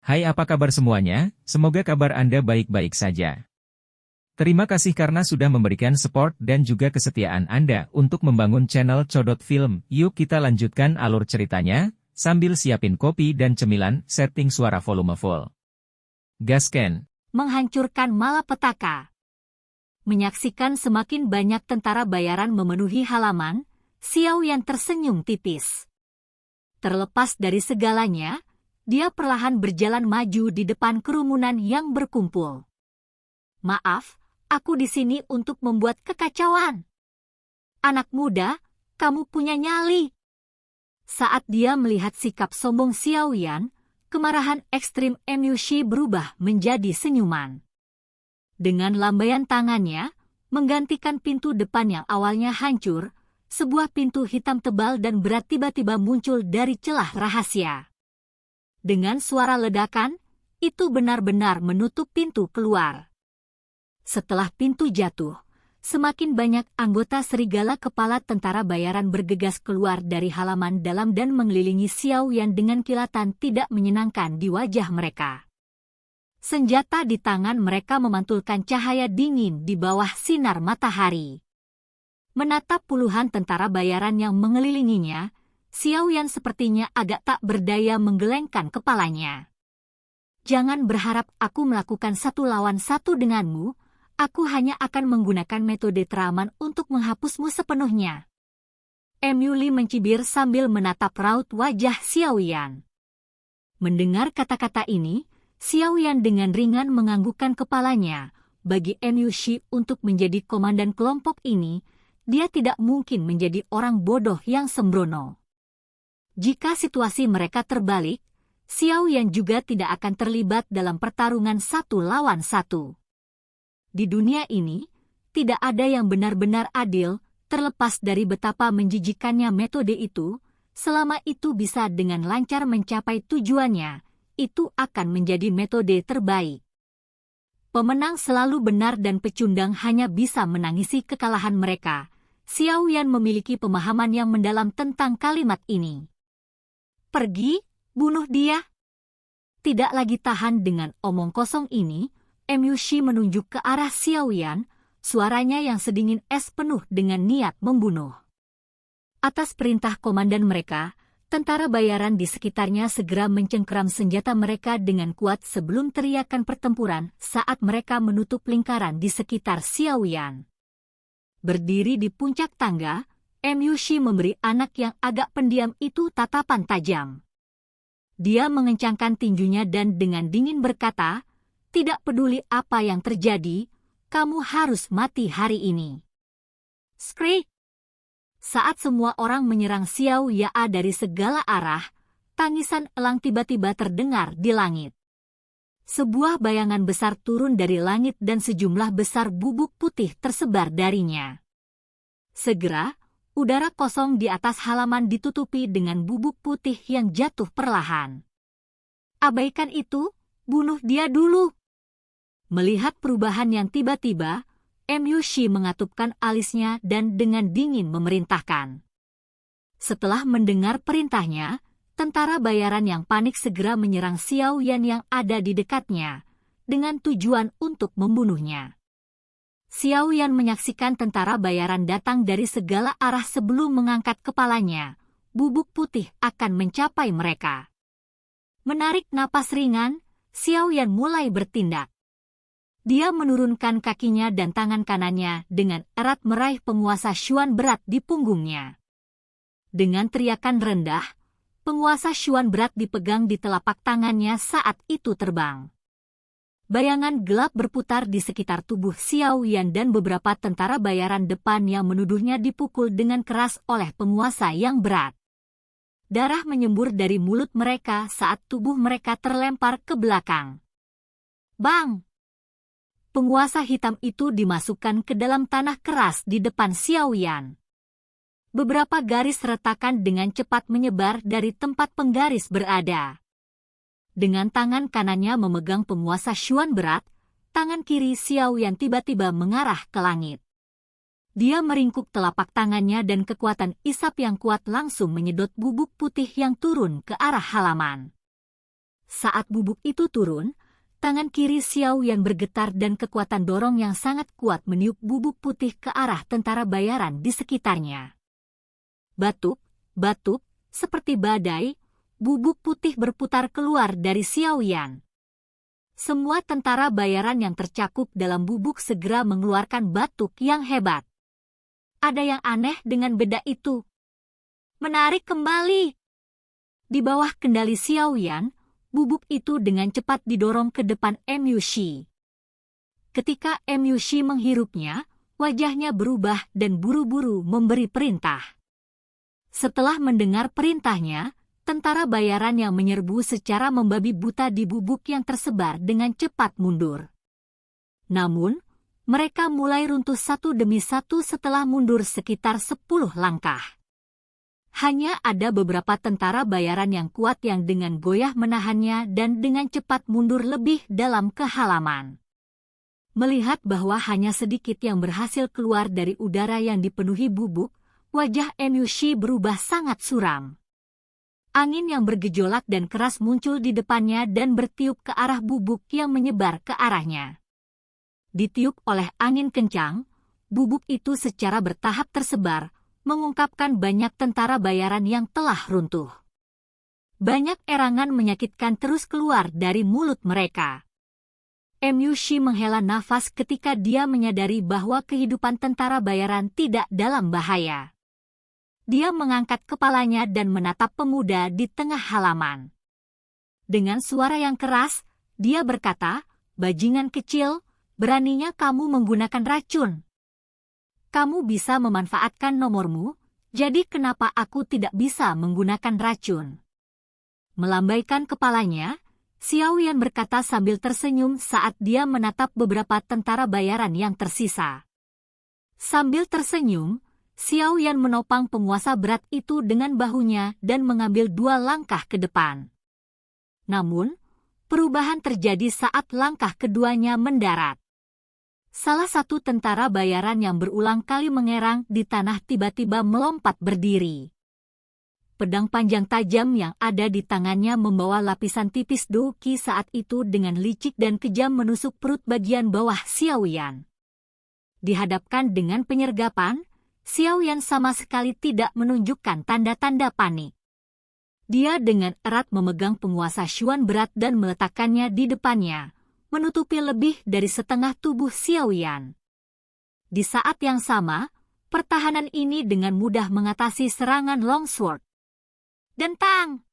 Hai, apa kabar semuanya? Semoga kabar Anda baik-baik saja. Terima kasih karena sudah memberikan support dan juga kesetiaan Anda untuk membangun channel Codot Film. Yuk kita lanjutkan alur ceritanya, sambil siapin kopi dan cemilan, setting suara volume full. Gasken. Menghancurkan malapetaka. Menyaksikan semakin banyak tentara bayaran memenuhi halaman, Xiao Yan tersenyum tipis. Terlepas dari segalanya, dia perlahan berjalan maju di depan kerumunan yang berkumpul. Maaf, aku di sini untuk membuat kekacauan. Anak muda, kamu punya nyali. Saat dia melihat sikap sombong Xiao Yan, kemarahan ekstrim Mu Shi berubah menjadi senyuman. Dengan lambaian tangannya, menggantikan pintu depan yang awalnya hancur, sebuah pintu hitam tebal dan berat tiba-tiba muncul dari celah rahasia. Dengan suara ledakan, itu benar-benar menutup pintu keluar. Setelah pintu jatuh, semakin banyak anggota serigala kepala tentara bayaran bergegas keluar dari halaman dalam dan mengelilingi Xiao Yan dengan kilatan tidak menyenangkan di wajah mereka. Senjata di tangan mereka memantulkan cahaya dingin di bawah sinar matahari. Menatap puluhan tentara bayaran yang mengelilinginya, Xiao Yan sepertinya agak tak berdaya menggelengkan kepalanya. Jangan berharap aku melakukan 1 lawan 1 denganmu, aku hanya akan menggunakan metode teraman untuk menghapusmu sepenuhnya. Mu Li mencibir sambil menatap raut wajah Xiao Yan. Mendengar kata-kata ini, Xiao Yan dengan ringan menganggukkan kepalanya. Bagi Mu Shi untuk menjadi komandan kelompok ini, dia tidak mungkin menjadi orang bodoh yang sembrono. Jika situasi mereka terbalik, Xiao Yan juga tidak akan terlibat dalam pertarungan 1 lawan 1. Di dunia ini, tidak ada yang benar-benar adil, terlepas dari betapa menjijikannya metode itu, selama itu bisa dengan lancar mencapai tujuannya, itu akan menjadi metode terbaik. Pemenang selalu benar dan pecundang hanya bisa menangisi kekalahan mereka. Xiao Yan memiliki pemahaman yang mendalam tentang kalimat ini. Pergi, bunuh dia. Tidak lagi tahan dengan omong kosong ini, Mu Shi menunjuk ke arah Xiao Yan, suaranya yang sedingin es penuh dengan niat membunuh. Atas perintah komandan mereka, tentara bayaran di sekitarnya segera mencengkeram senjata mereka dengan kuat sebelum teriakan pertempuran saat mereka menutup lingkaran di sekitar Xiao Yan. Berdiri di puncak tangga, Mu Shi memberi anak yang agak pendiam itu tatapan tajam. Dia mengencangkan tinjunya dan dengan dingin berkata, "Tidak peduli apa yang terjadi, kamu harus mati hari ini." Skrik! Saat semua orang menyerang Xiao Yan dari segala arah, tangisan elang tiba-tiba terdengar di langit. Sebuah bayangan besar turun dari langit dan sejumlah besar bubuk putih tersebar darinya. Segera, udara kosong di atas halaman ditutupi dengan bubuk putih yang jatuh perlahan. Abaikan itu, bunuh dia dulu. Melihat perubahan yang tiba-tiba, Mu Shi mengatupkan alisnya dan dengan dingin memerintahkan. Setelah mendengar perintahnya, tentara bayaran yang panik segera menyerang Xiao Yan yang ada di dekatnya, dengan tujuan untuk membunuhnya. Xiao Yan menyaksikan tentara bayaran datang dari segala arah sebelum mengangkat kepalanya. Bubuk putih akan mencapai mereka. Menarik napas ringan, Xiao Yan mulai bertindak. Dia menurunkan kakinya dan tangan kanannya dengan erat meraih penguasa Xuan berat di punggungnya. Dengan teriakan rendah, penguasa Xuan berat dipegang di telapak tangannya saat itu terbang. Bayangan gelap berputar di sekitar tubuh Xiao Yan dan beberapa tentara bayaran depan yang menuduhnya dipukul dengan keras oleh penguasa yang berat. Darah menyembur dari mulut mereka saat tubuh mereka terlempar ke belakang. Bang! Penguasa hitam itu dimasukkan ke dalam tanah keras di depan Xiao Yan. Beberapa garis retakan dengan cepat menyebar dari tempat penggaris berada. Dengan tangan kanannya memegang penguasa Xuan berat, tangan kiri Xiao Yan tiba-tiba mengarah ke langit. Dia meringkuk telapak tangannya dan kekuatan isap yang kuat langsung menyedot bubuk putih yang turun ke arah halaman. Saat bubuk itu turun, tangan kiri Xiao Yan bergetar dan kekuatan dorong yang sangat kuat meniup bubuk putih ke arah tentara bayaran di sekitarnya. Batuk, batuk, seperti badai, bubuk putih berputar keluar dari Xiao Yan. Semua tentara bayaran yang tercakup dalam bubuk segera mengeluarkan batuk yang hebat. Ada yang aneh dengan beda itu. Menarik kembali. Di bawah kendali Xiao Yan, bubuk itu dengan cepat didorong ke depan Mu Shi. Ketika Mu Shi menghirupnya, wajahnya berubah dan buru-buru memberi perintah. Setelah mendengar perintahnya, tentara bayaran yang menyerbu secara membabi buta di bubuk yang tersebar dengan cepat mundur. Namun, mereka mulai runtuh satu demi satu setelah mundur sekitar 10 langkah. Hanya ada beberapa tentara bayaran yang kuat yang dengan goyah menahannya dan dengan cepat mundur lebih dalam ke halaman. Melihat bahwa hanya sedikit yang berhasil keluar dari udara yang dipenuhi bubuk, wajah Mu Shi berubah sangat suram. Angin yang bergejolak dan keras muncul di depannya dan bertiup ke arah bubuk yang menyebar ke arahnya. Ditiup oleh angin kencang, bubuk itu secara bertahap tersebar, mengungkapkan banyak tentara bayaran yang telah runtuh. Banyak erangan menyakitkan terus keluar dari mulut mereka. Mu Shi menghela nafas ketika dia menyadari bahwa kehidupan tentara bayaran tidak dalam bahaya. Dia mengangkat kepalanya dan menatap pemuda di tengah halaman. Dengan suara yang keras, dia berkata, "Bajingan kecil, beraninya kamu menggunakan racun. Kamu bisa memanfaatkan nomormu, jadi kenapa aku tidak bisa menggunakan racun?" Melambaikan kepalanya, Xiao Yan berkata sambil tersenyum saat dia menatap beberapa tentara bayaran yang tersisa. Sambil tersenyum, Xiao Yan menopang penguasa berat itu dengan bahunya dan mengambil 2 langkah ke depan. Namun, perubahan terjadi saat langkah keduanya mendarat. Salah satu tentara bayaran yang berulang kali mengerang di tanah tiba-tiba melompat berdiri. Pedang panjang tajam yang ada di tangannya membawa lapisan tipis doki saat itu dengan licik dan kejam menusuk perut bagian bawah Xiao Yan. Dihadapkan dengan penyergapan, Xiao Yan sama sekali tidak menunjukkan tanda-tanda panik. Dia dengan erat memegang penguasa Xuan berat dan meletakkannya di depannya, menutupi lebih dari setengah tubuh Xiao Yan. Di saat yang sama, pertahanan ini dengan mudah mengatasi serangan longsword. Dentang!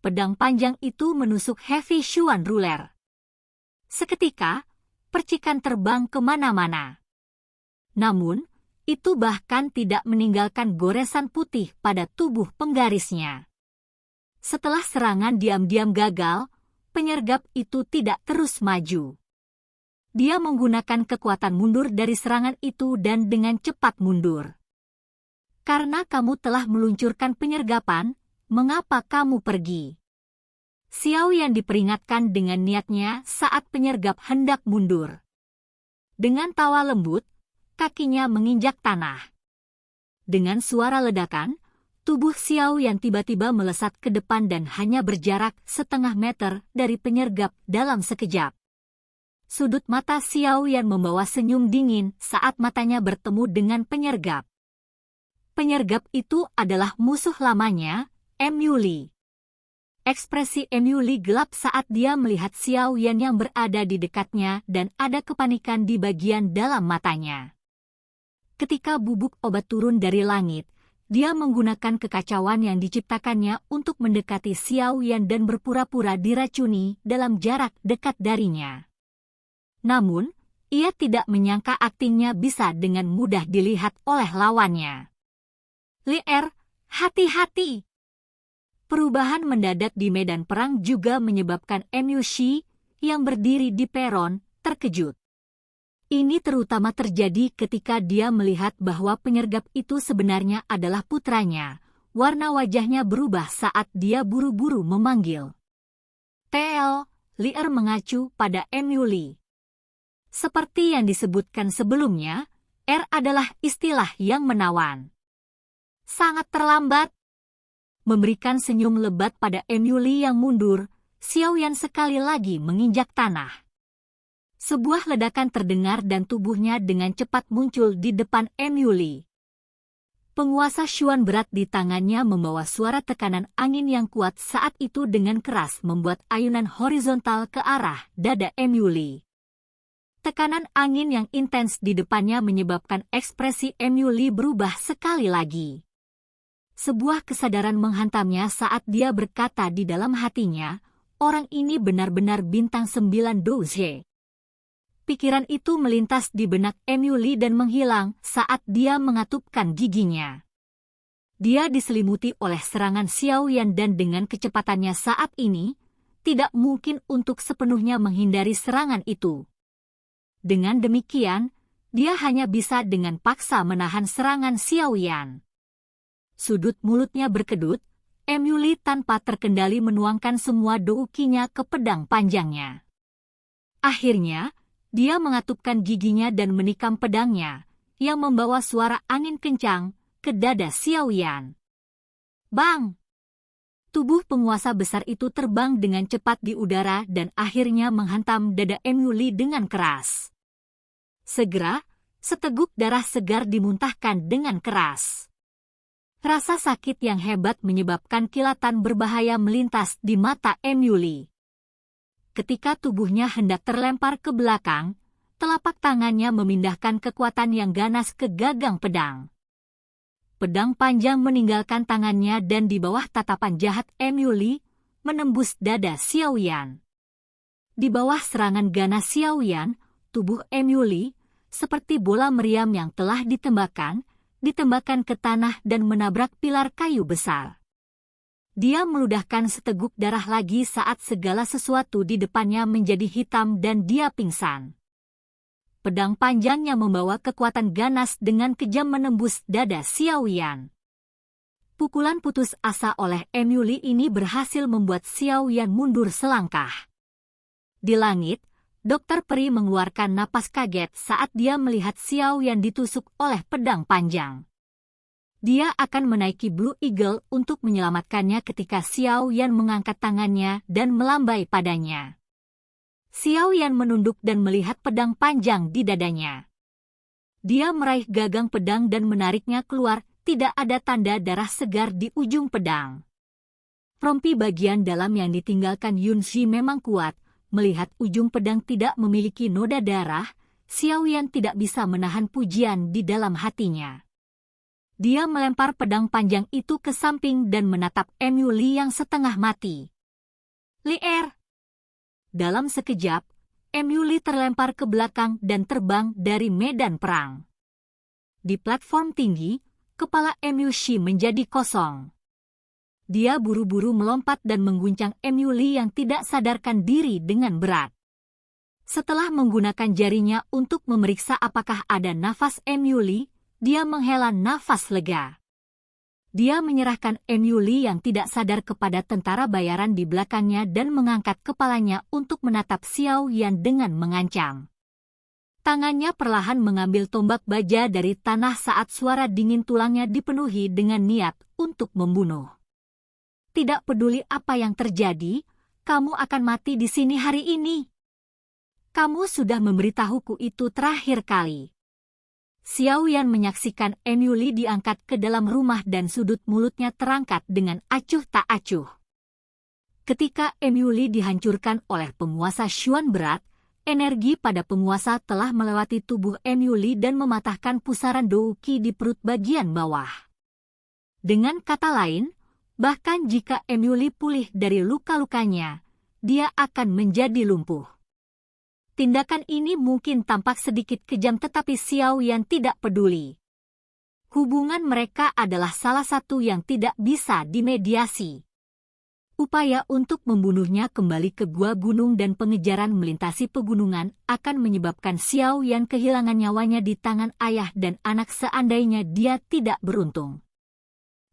Pedang panjang itu menusuk Heavy Xuan Ruler. Seketika, percikan terbang kemana-mana. Namun, itu bahkan tidak meninggalkan goresan putih pada tubuh penggarisnya. Setelah serangan diam-diam gagal, penyergap itu tidak terus maju. Dia menggunakan kekuatan mundur dari serangan itu dan dengan cepat mundur. Karena kamu telah meluncurkan penyergapan, mengapa kamu pergi? Xiao Yan diperingatkan dengan niatnya saat penyergap hendak mundur. Dengan tawa lembut, kakinya menginjak tanah. Dengan suara ledakan, tubuh Xiao Yan tiba-tiba melesat ke depan dan hanya berjarak setengah meter dari penyergap dalam sekejap. Sudut mata Xiao Yan membawa senyum dingin saat matanya bertemu dengan penyergap. Penyergap itu adalah musuh lamanya, Mu Li. Ekspresi Mu Li gelap saat dia melihat Xiao Yan yang berada di dekatnya dan ada kepanikan di bagian dalam matanya. Ketika bubuk obat turun dari langit, dia menggunakan kekacauan yang diciptakannya untuk mendekati Xiao Yan dan berpura-pura diracuni dalam jarak dekat darinya. Namun, ia tidak menyangka aktingnya bisa dengan mudah dilihat oleh lawannya. "Lier, hati-hati!" Perubahan mendadak di medan perang juga menyebabkan Mu Shi, yang berdiri di peron, terkejut. Ini terutama terjadi ketika dia melihat bahwa penyergap itu sebenarnya adalah putranya. Warna wajahnya berubah saat dia buru-buru memanggil. "TL," Lier mengacu pada Mu Li. Seperti yang disebutkan sebelumnya, R adalah istilah yang menawan. Sangat terlambat. Memberikan senyum lebat pada Mu Li yang mundur, Xiao Yan sekali lagi menginjak tanah. Sebuah ledakan terdengar dan tubuhnya dengan cepat muncul di depan Emily. Penguasa Xuan berat di tangannya membawa suara tekanan angin yang kuat saat itu dengan keras membuat ayunan horizontal ke arah dada Emily. Tekanan angin yang intens di depannya menyebabkan ekspresi Emily berubah sekali lagi. Sebuah kesadaran menghantamnya saat dia berkata di dalam hatinya, orang ini benar-benar bintang 9 doze. Pikiran itu melintas di benak Emily dan menghilang saat dia mengatupkan giginya. Dia diselimuti oleh serangan Xiao Yan dan dengan kecepatannya saat ini, tidak mungkin untuk sepenuhnya menghindari serangan itu. Dengan demikian, dia hanya bisa dengan paksa menahan serangan Xiao Yan. Sudut mulutnya berkedut, Emily tanpa terkendali menuangkan semua doukinya ke pedang panjangnya. Akhirnya, dia mengatupkan giginya dan menikam pedangnya, yang membawa suara angin kencang ke dada Xiao Yan. Bang! Tubuh penguasa besar itu terbang dengan cepat di udara dan akhirnya menghantam dada Emily dengan keras. Segera, seteguk darah segar dimuntahkan dengan keras. Rasa sakit yang hebat menyebabkan kilatan berbahaya melintas di mata Emily. Ketika tubuhnya hendak terlempar ke belakang, telapak tangannya memindahkan kekuatan yang ganas ke gagang pedang. Pedang panjang meninggalkan tangannya dan di bawah tatapan jahat Emily, menembus dada Xiao Yan. Di bawah serangan ganas Xiao Yan, tubuh Emily, seperti bola meriam yang telah ditembakkan ke tanah dan menabrak pilar kayu besar. Dia meludahkan seteguk darah lagi saat segala sesuatu di depannya menjadi hitam dan dia pingsan. Pedang panjangnya membawa kekuatan ganas dengan kejam menembus dada Xiao Yan. Pukulan putus asa oleh Emily ini berhasil membuat Xiao Yan mundur selangkah. Di langit, Dokter Peri mengeluarkan napas kaget saat dia melihat Xiao Yan ditusuk oleh pedang panjang. Dia akan menaiki Blue Eagle untuk menyelamatkannya ketika Xiao Yan mengangkat tangannya dan melambai padanya. Xiao Yan menunduk dan melihat pedang panjang di dadanya. Dia meraih gagang pedang dan menariknya keluar, tidak ada tanda darah segar di ujung pedang. Rompi bagian dalam yang ditinggalkan Yun Shi memang kuat, melihat ujung pedang tidak memiliki noda darah, Xiao Yan tidak bisa menahan pujian di dalam hatinya. Dia melempar pedang panjang itu ke samping dan menatap Emily yang setengah mati. Lier! Dalam sekejap, Emily terlempar ke belakang dan terbang dari medan perang. Di platform tinggi, kepala Emily menjadi kosong. Dia buru-buru melompat dan mengguncang Emily yang tidak sadarkan diri dengan berat. Setelah menggunakan jarinya untuk memeriksa apakah ada nafas Emily, dia menghela nafas lega. Dia menyerahkan Emily yang tidak sadar kepada tentara bayaran di belakangnya dan mengangkat kepalanya untuk menatap Xiao Yan dengan mengancam. Tangannya perlahan mengambil tombak baja dari tanah saat suara dingin tulangnya dipenuhi dengan niat untuk membunuh. Tidak peduli apa yang terjadi, kamu akan mati di sini hari ini. Kamu sudah memberitahuku itu terakhir kali. Xiao Yan menyaksikan Emily diangkat ke dalam rumah dan sudut mulutnya terangkat dengan acuh tak acuh. Ketika Emily dihancurkan oleh penguasa Xuan berat, energi pada penguasa telah melewati tubuh Emily dan mematahkan pusaran douki di perut bagian bawah. Dengan kata lain, bahkan jika Emily pulih dari luka-lukanya, dia akan menjadi lumpuh. Tindakan ini mungkin tampak sedikit kejam tetapi Xiao Yan tidak peduli. Hubungan mereka adalah salah satu yang tidak bisa dimediasi. Upaya untuk membunuhnya kembali ke gua gunung dan pengejaran melintasi pegunungan akan menyebabkan Xiao Yan kehilangan nyawanya di tangan ayah dan anak seandainya dia tidak beruntung.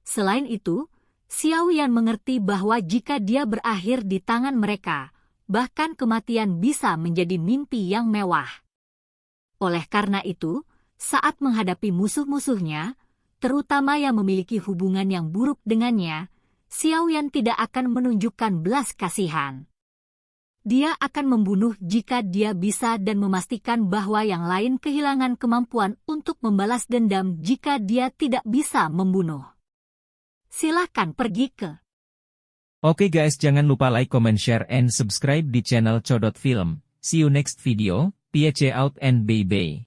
Selain itu, Xiao Yan mengerti bahwa jika dia berakhir di tangan mereka, bahkan kematian bisa menjadi mimpi yang mewah. Oleh karena itu, saat menghadapi musuh-musuhnya, terutama yang memiliki hubungan yang buruk dengannya, Xiao Yan tidak akan menunjukkan belas kasihan. Dia akan membunuh jika dia bisa dan memastikan bahwa yang lain kehilangan kemampuan untuk membalas dendam jika dia tidak bisa membunuh. Silakan pergi ke. Oke guys, jangan lupa like, comment, share, and subscribe di channel Codot Film. See you next video, peace out and bye-bye.